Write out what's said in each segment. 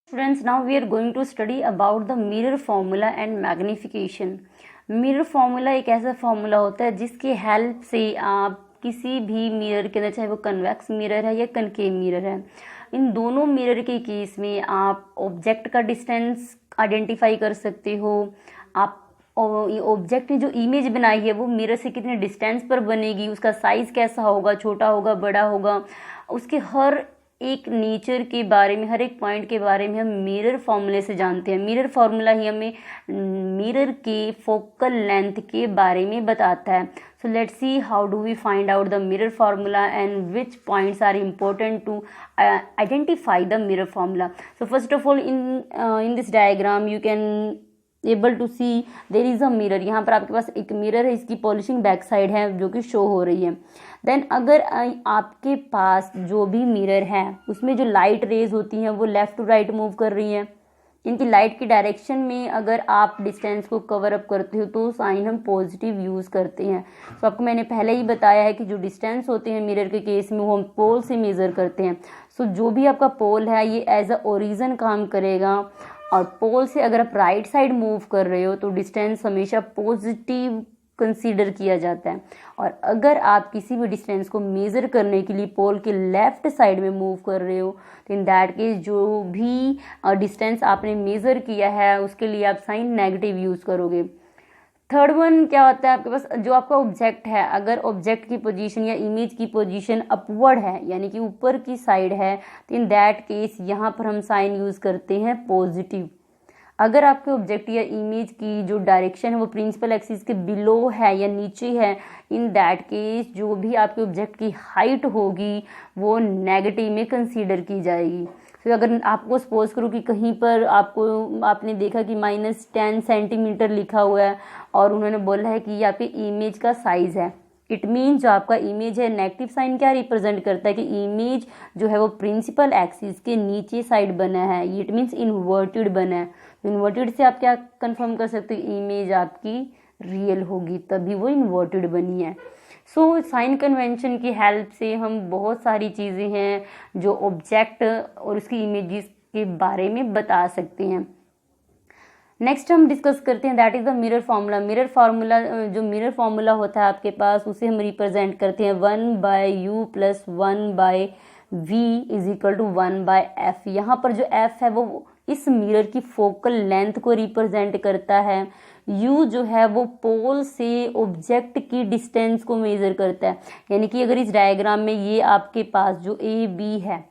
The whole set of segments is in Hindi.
Students, now we are going to study about the mirror formula and magnification. Mirror formula एक ऐसा फॉर्मूला होता है जिसकी हेल्प से आप किसी भी मिरर के अंदर, चाहे वो कन्वेक्स मिरर है या कनकेव मिरर है, इन दोनों मिरर के केस में आप ऑब्जेक्ट का डिस्टेंस आइडेंटिफाई कर सकते हो। आप ऑब्जेक्ट ने जो इमेज बनाई है वो मिरर से कितने डिस्टेंस पर बनेगी, उसका साइज़ कैसा होगा, छोटा होगा, बड़ा होगा, उसके हर एक नेचर के बारे में, हर एक पॉइंट के बारे में हम मिरर फॉर्मूले से जानते हैं। मिरर फॉर्मूला ही हमें मिरर के फोकल लेंथ के बारे में बताता है। So let's see how do we find out the mirror formula and which points are important to identify the mirror formula. So first of all, in this diagram you can able to see there is a mirror. यहाँ पर आपके पास एक मिरर है, इसकी पॉलिशिंग बैक साइड है जो कि शो हो रही है। देन अगर आपके पास जो भी मिरर है उसमें जो लाइट रेज होती हैं वो लेफ़्ट टू राइट मूव कर रही हैं, इनकी लाइट की डायरेक्शन में अगर आप डिस्टेंस को कवर अप करते हो तो साइन हम पॉजिटिव यूज़ करते हैं। तो आपको मैंने पहले ही बताया है कि जो डिस्टेंस होते हैं मिरर के केस में वो हम पोल से मेज़र करते हैं। सो जो भी आपका पोल है ये एज अ ओरिजिन काम करेगा, और पोल से अगर आप राइट साइड मूव कर रहे हो तो डिस्टेंस हमेशा पॉजिटिव कंसीडर किया जाता है। और अगर आप किसी भी डिस्टेंस को मेज़र करने के लिए पोल के लेफ़्ट साइड में मूव कर रहे हो तो इन दैट केस जो भी डिस्टेंस आपने मेज़र किया है उसके लिए आप साइन नेगेटिव यूज़ करोगे। थर्ड वन क्या होता है, आपके पास जो आपका ऑब्जेक्ट है, अगर ऑब्जेक्ट की पोजीशन या इमेज की पोजीशन अपवर्ड है यानी कि ऊपर की साइड है तो इन दैट केस यहाँ पर हम साइन यूज़ करते हैं पॉजिटिव। अगर आपके ऑब्जेक्ट या इमेज की जो डायरेक्शन है वो प्रिंसिपल एक्सिस के बिलो है या नीचे है, इन दैट केस जो भी आपके ऑब्जेक्ट की हाइट होगी वो नेगेटिव में कंसीडर की जाएगी। तो अगर आपको सपोज करो कि कहीं पर आपने देखा कि -10 सेंटीमीटर लिखा हुआ है और उन्होंने बोला है कि ये आपके इमेज का साइज़ है, इट मीन जो आपका इमेज है, नेगेटिव साइन क्या रिप्रेजेंट करता है कि इमेज जो है वो प्रिंसिपल एक्सिस के नीचे साइड बना है, इट मीन्स इन्वर्टेड बना है। तो इन्वर्टेड से आप क्या कंफर्म कर सकते हो, इमेज आपकी रियल होगी, तभी वो इन्वर्टेड बनी है। सो साइन कन्वेंशन की हेल्प से हम बहुत सारी चीज़ें हैं जो ऑब्जेक्ट और उसकी इमेजेस के बारे में बता सकते हैं। नेक्स्ट हम डिस्कस करते हैं that is the mirror formula. Mirror formula, जो मिरर फार्मूला होता है आपके पास, उसे हम रिप्रेजेंट करते हैं 1/u + 1/v = 1/f। यहाँ पर जो f है वो इस मिरर की फोकल लेंथ को रिप्रेजेंट करता है। u जो है वो पोल से ऑब्जेक्ट की डिस्टेंस को मेज़र करता है, यानी कि अगर इस डायग्राम में ये आपके पास जो ए बी है,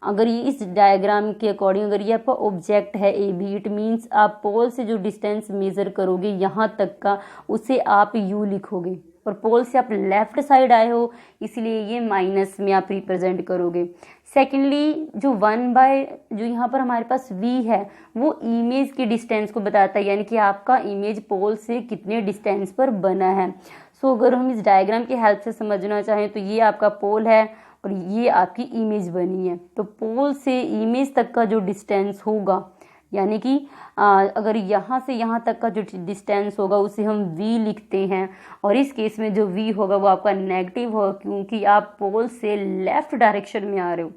अगर ये इस डायग्राम के अकॉर्डिंग अगर ये आपका ऑब्जेक्ट है ए बी, इट मीन्स आप पोल से जो डिस्टेंस मेज़र करोगे यहाँ तक का उसे आप u लिखोगे, और पोल से आप लेफ्ट साइड आए हो इसलिए ये माइनस में आप रिप्रेजेंट करोगे। सेकेंडली जो जो यहाँ पर हमारे पास v है वो इमेज की डिस्टेंस को बताता है, यानी कि आपका इमेज पोल से कितने डिस्टेंस पर बना है। सो अगर हम इस डायग्राम की हेल्प से समझना चाहें तो ये आपका पोल है और ये आपकी इमेज बनी है, तो पोल से इमेज तक का जो डिस्टेंस होगा, यानी कि अगर यहाँ से यहाँ तक का जो डिस्टेंस होगा उसे हम v लिखते हैं, और इस केस में जो v होगा वो आपका नेगेटिव होगा क्योंकि आप पोल से लेफ़्ट डायरेक्शन में आ रहे हो।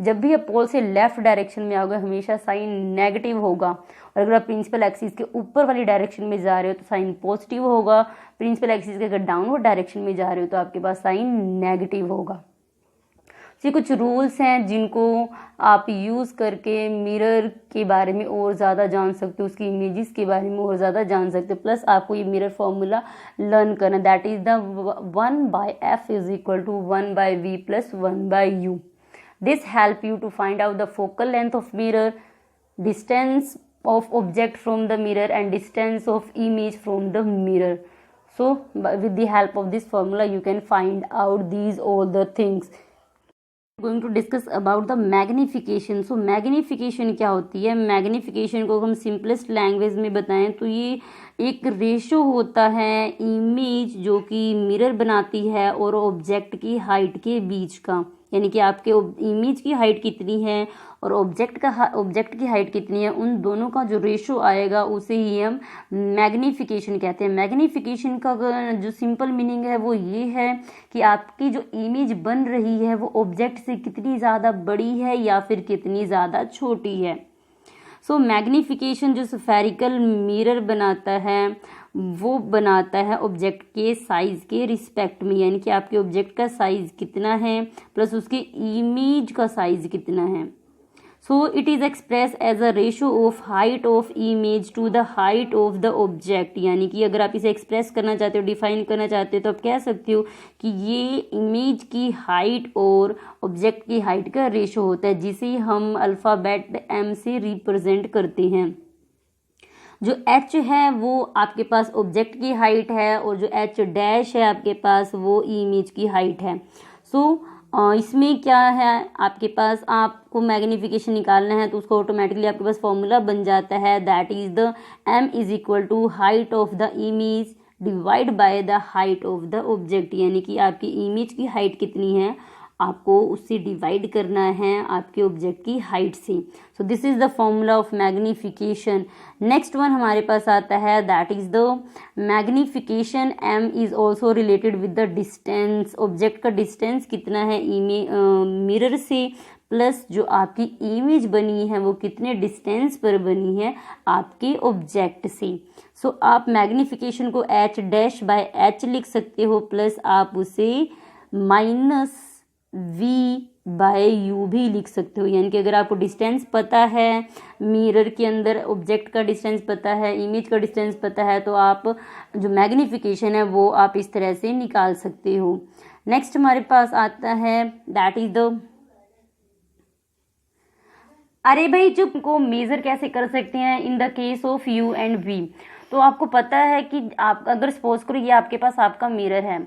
जब भी आप पोल से लेफ़्ट डायरेक्शन में आओगे हमेशा साइन नेगेटिव होगा, और अगर आप प्रिंसिपल एक्सिस के ऊपर वाली डायरेक्शन में जा रहे हो तो साइन पॉजिटिव होगा। प्रिंसिपल एक्सिस के अगर डाउनवर्ड डायरेक्शन में जा रहे हो तो आपके पास साइन नेगेटिव होगा। ये कुछ रूल्स हैं जिनको आप यूज़ करके मिरर के बारे में और ज़्यादा जान सकते हो, उसकी इमेजेस के बारे में और ज़्यादा जान सकते हो। प्लस आपको ये मिरर फॉर्मूला लर्न करना, that is the 1/f = 1/v + 1/u। This help you to find out the focal length of mirror, distance of object from the mirror and distance of image from the mirror. So with the help of this formula you can find out these all the things. Going to discuss about the magnification. So magnification क्या होती है? Magnification को हम simplest language में बताएं तो ये एक रेशो होता है इमेज जो कि मिरर बनाती है और ऑब्जेक्ट की हाइट के बीच का, यानी कि आपके इमेज की हाइट कितनी है और ऑब्जेक्ट की हाइट कितनी है, उन दोनों का जो रेशो आएगा उसे ही हम मैग्नीफिकेशन कहते हैं। मैग्नीफिकेशन का जो सिंपल मीनिंग है वो ये है कि आपकी जो इमेज बन रही है वो ऑब्जेक्ट से कितनी ज़्यादा बड़ी है या फिर कितनी ज़्यादा छोटी है। सो मैग्नीफिकेशन जो स्फेरिकल मिरर बनाता है वो बनाता है ऑब्जेक्ट के साइज के रिस्पेक्ट में, यानी कि आपके ऑब्जेक्ट का साइज कितना है प्लस उसके इमेज का साइज कितना है। So it is express as a ratio of height of image to the height of the object, यानी कि अगर आप इसे एक्सप्रेस करना चाहते हो, डिफाइन करना चाहते हो, तो आप कह सकते हो कि ये इमेज की हाइट और ऑब्जेक्ट की हाइट का रेशो होता है, जिसे हम अल्फ़ाबेट m से रिप्रेजेंट करते हैं। जो h है वो आपके पास ऑब्जेक्ट की हाइट है और जो h डैश है आपके पास वो इमेज की हाइट है। इसमें क्या है, आपके पास आपको मैग्नीफिकेशन निकालना है तो उसको ऑटोमेटिकली आपके पास फॉर्मूला बन जाता है, that is the m is equal to height of the image divide by the height of the object, यानी कि आपकी इमेज की हाइट कितनी है आपको उससे डिवाइड करना है आपके ऑब्जेक्ट की हाइट से। So this is the formula of magnification. Next one हमारे पास आता है, that is the magnification m is also related with the distance, object का डिस्टेंस कितना है मिरर से प्लस जो आपकी इमेज बनी है वो कितने डिस्टेंस पर बनी है आपके ऑब्जेक्ट से। सो आप मैग्नीफिकेशन को h डैश बाय h लिख सकते हो प्लस आप उसे माइनस v बाय u भी लिख सकते हो, यानी कि अगर आपको डिस्टेंस पता है मिरर के अंदर, ऑब्जेक्ट का डिस्टेंस पता है, इमेज का डिस्टेंस पता है, तो आप जो मैग्नीफिकेशन है वो आप इस तरह से निकाल सकते हो। नेक्स्ट हमारे पास आता है, दैट इज द, अरे भाई जो को मेजर कैसे कर सकते हैं in the case of u and v। तो आपको पता है कि आप अगर सपोज करो ये आपके पास आपका मिरर है,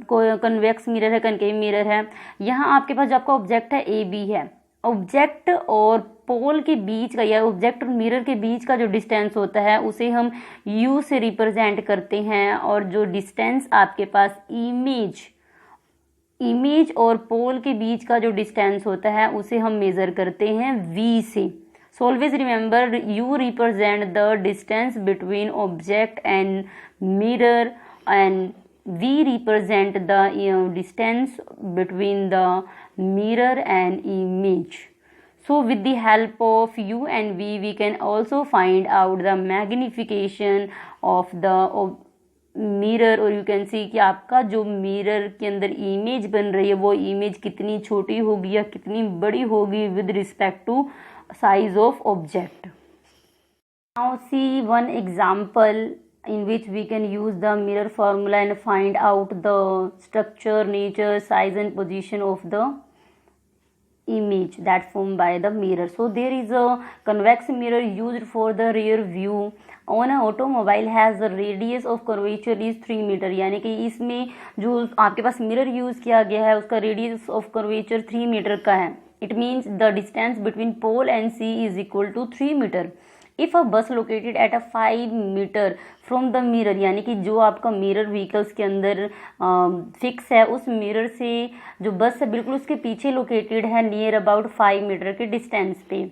कोई कन्वेक्स मिरर है, कनकेव मिरर है, यहाँ आपके पास जो आपका ऑब्जेक्ट है ए बी है, ऑब्जेक्ट और पोल के बीच का या ऑब्जेक्ट और मिरर के बीच का जो डिस्टेंस होता है उसे हम u से रिप्रेजेंट करते हैं, और जो डिस्टेंस आपके पास इमेज और पोल के बीच का जो डिस्टेंस होता है उसे हम मेज़र करते हैं v से। So always remember u represent the distance between object and mirror and v represent the distance between the mirror and image. So with the help of u and v we can also find out the magnification of the mirror, और you can see कि आपका जो मिरर के अंदर इमेज बन रही है वो इमेज कितनी छोटी होगी या कितनी बड़ी होगी with respect to size of object. Now see one example in which we can use the mirror formula and find out the structure, nature, size and position of the image that formed by the mirror. So there is a convex mirror used for the rear view on a automobile has the radius of curvature is 3 metre, यानी कि इसमें जो आपके पास मिरर यूज़ किया गया है उसका रेडियस ऑफ कर्वेचर 3 मीटर का है। It means the distance between pole and C is equal to 3 metre. If a bus located at a 5 metre from the mirror, यानी कि जो आपका मिरर व्हीकल्स के अंदर फिक्स है उस मिरर से जो बस है बिल्कुल उसके पीछे लोकेटेड है नियर अबाउट 5 मीटर के डिस्टेंस पे,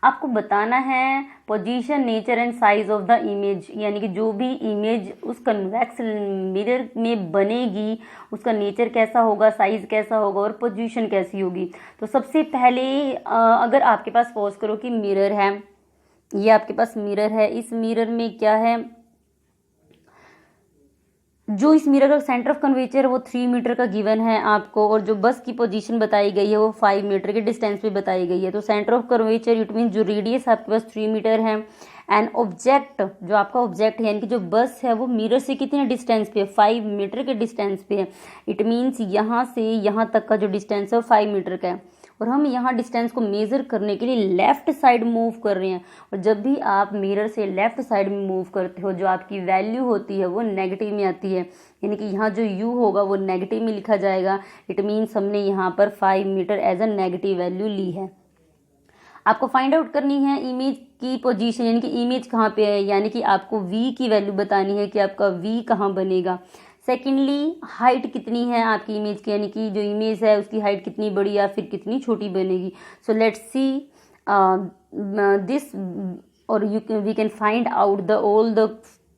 आपको बताना है position, nature and size of the image, यानी कि जो भी इमेज उस कन्वेक्स मिरर में बनेगी उसका नेचर कैसा होगा, साइज कैसा होगा और पोजीशन कैसी होगी। तो सबसे पहले अगर आपके पास सपोज करो कि मिरर है, ये आपके पास मिरर है, इस मिरर में क्या है, जो इस मिरर का सेंटर ऑफ कर्वेचर वो 3 मीटर का गिवन है आपको, और जो बस की पोजीशन बताई गई है वो 5 मीटर के डिस्टेंस पे बताई गई है। तो centre of curvature it mean जो रेडियस आपके पास 3 मीटर है, एंड ऑब्जेक्ट जो आपका ऑब्जेक्ट है यानी कि जो बस है वो मिरर से कितने डिस्टेंस पे है, 5 मीटर के डिस्टेंस पे है। इट मीन्स यहाँ से यहाँ तक का जो डिस्टेंस है वो 5 मीटर का है, और हम यहाँ डिस्टेंस को मेज़र करने के लिए लेफ़्ट साइड मूव कर रहे हैं। और जब भी आप मिरर से लेफ़्ट साइड में मूव करते हो जो आपकी वैल्यू होती है वो नेगेटिव में आती है, यानी कि यहाँ जो u होगा वो नेगेटिव में लिखा जाएगा। इट मीन्स हमने यहाँ पर 5 metre as a negative value ली है। आपको फाइंड आउट करनी है इमेज की पोजीशन, यानी कि इमेज कहाँ पे है, यानी कि आपको v की वैल्यू बतानी है कि आपका v कहाँ बनेगा। सेकेंडली हाइट कितनी है आपकी इमेज की, यानी कि जो इमेज है उसकी हाइट कितनी बड़ी या फिर कितनी छोटी बनेगी। सो लेट्स सी दिस, और we can find out the all the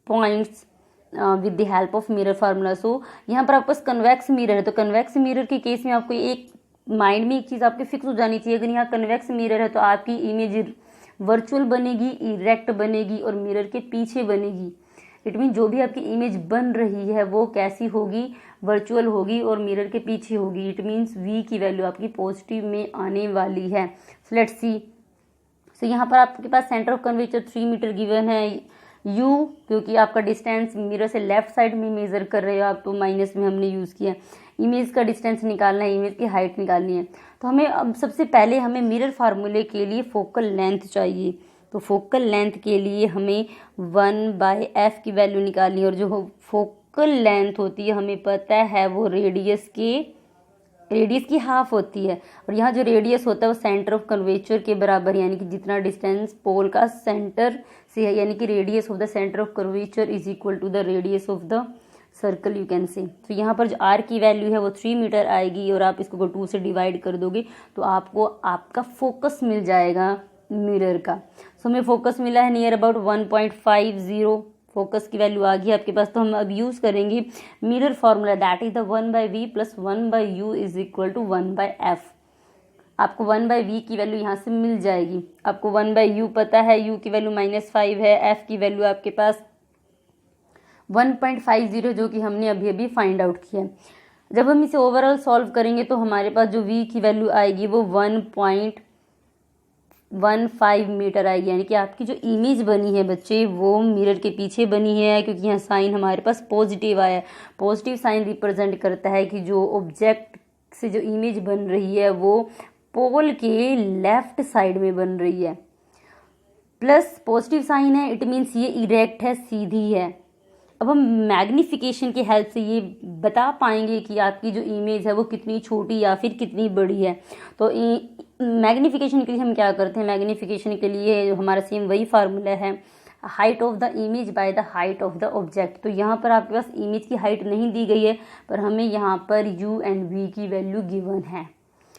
points with the help of mirror formula. So यहाँ पर आपके पास कन्वेक्स मिरर है, तो कन्वेक्स मिरर के केस में आपको एक माइंड में एक चीज़ आपके फिक्स हो जानी चाहिए, अगर यहाँ कन्वेक्स मिरर है तो आपकी इमेज वर्चुअल बनेगी, इरेक्ट बनेगी और मिरर के पीछे बनेगी। इट मीन जो भी आपकी इमेज बन रही है वो कैसी होगी, वर्चुअल होगी और मिरर के पीछे होगी। इट मीन्स v की वैल्यू आपकी पॉजिटिव में आने वाली है। सो लेट्स सी। सो यहाँ पर आपके पास centre of curvature 3 metre given है। u क्योंकि आपका डिस्टेंस मिरर से लेफ्ट साइड में मेजर कर रहे हो आप, तो माइनस में हमने यूज़ किया। इमेज का डिस्टेंस निकालना है, इमेज की हाइट निकालनी है। तो हमें अब सबसे पहले हमें मिरर फार्मूले के लिए फोकल लेंथ चाहिए। तो फोकल लेंथ के लिए हमें 1/f की वैल्यू निकालनी है और जो फोकल लेंथ होती है हमें पता है वो रेडियस की हाफ होती है। और यहाँ जो रेडियस होता है वो सेंटर ऑफ कर्वेचर के बराबर, यानी कि जितना डिस्टेंस पोल का सेंटर से है, यानी कि radius of the centre of curvature is equal to the radius of the circle, you can say. तो यहाँ पर जो r की वैल्यू है वो 3 मीटर आएगी और आप इसको 2 से डिवाइड कर दोगे तो आपको आपका फोकस मिल जाएगा मिरर का। सो हमें फोकस मिला है नियर अबाउट 1.50। फोकस की वैल्यू आ गई आपके पास। तो हम अब यूज़ करेंगे mirror formula, that is the 1/v plus 1/u is equal to 1/f। आपको 1/v की वैल्यू यहाँ से मिल जाएगी। आपको 1/u पता है, u की वैल्यू -5 है, f की वैल्यू आपके पास 1.50 जो कि हमने अभी अभी फाइंड आउट किया है। जब हम इसे ओवरऑल सॉल्व करेंगे तो हमारे पास जो v की वैल्यू आएगी वो 1.15 मीटर आएगी, यानी कि आपकी जो इमेज बनी है बच्चे वो मिरर के पीछे बनी है, क्योंकि यहाँ साइन हमारे पास पॉजिटिव आया है। पॉजिटिव साइन रिप्रेजेंट करता है कि जो ऑब्जेक्ट से जो इमेज बन रही है वो पोल के लेफ्ट साइड में बन रही है। प्लस पॉजिटिव साइन है, इट मीन्स ये इरेक्ट है, सीधी है। अब हम मैग्नीफिकेशन की हेल्प से ये बता पाएंगे कि आपकी जो इमेज है वो कितनी छोटी या फिर कितनी बड़ी है। तो मैग्नीफिकेशन के लिए हम क्या करते हैं, मैग्नीफिकेशन के लिए हमारा सेम वही फार्मूला है, height of the image by the height of the object. तो यहाँ पर आपके पास इमेज की हाइट नहीं दी गई है, पर हमें यहाँ पर u एंड v की वैल्यू गिवन है।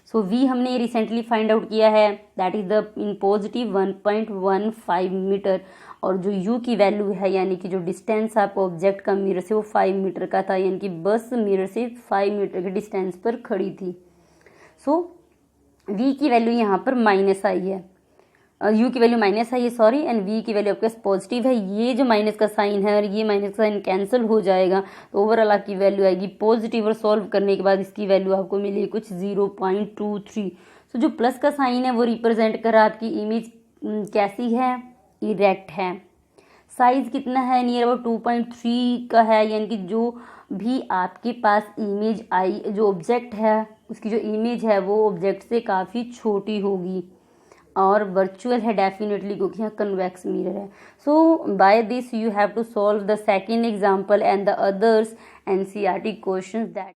सो v हमने रिसेंटली फाइंड आउट किया है, that is the in positive 1.15 metre, और जो u की वैल्यू है यानी कि जो डिस्टेंस आपको ऑब्जेक्ट का मिरर से वो 5 मीटर का था, यानी कि बस मिरर से 5 मीटर के डिस्टेंस पर खड़ी थी। सो v की वैल्यू यहाँ पर माइनस आई है, u की वैल्यू माइनस आई है सॉरी, एंड v की वैल्यू आपके पास पॉजिटिव है। ये जो माइनस का साइन है और ये माइनस का साइन कैंसिल हो जाएगा, तो ओवरऑल आपकी वैल्यू आएगी पॉजिटिव, और सॉल्व करने के बाद इसकी वैल्यू आपको मिलेगी कुछ 0.23। सो जो प्लस का साइन है वो रिप्रेजेंट कर रहा आपकी इमेज कैसी है, इरेक्ट है। साइज कितना है, नियर अबाउट 2.3 का है, यानी कि जो भी आपके पास इमेज आई, जो ऑब्जेक्ट है उसकी जो इमेज है वो ऑब्जेक्ट से काफ़ी छोटी होगी और वर्चुअल है डेफिनेटली, क्योंकि यहाँ कन्वेक्स मिरर है। So by this you have to solve the second example and the others NCERT questions that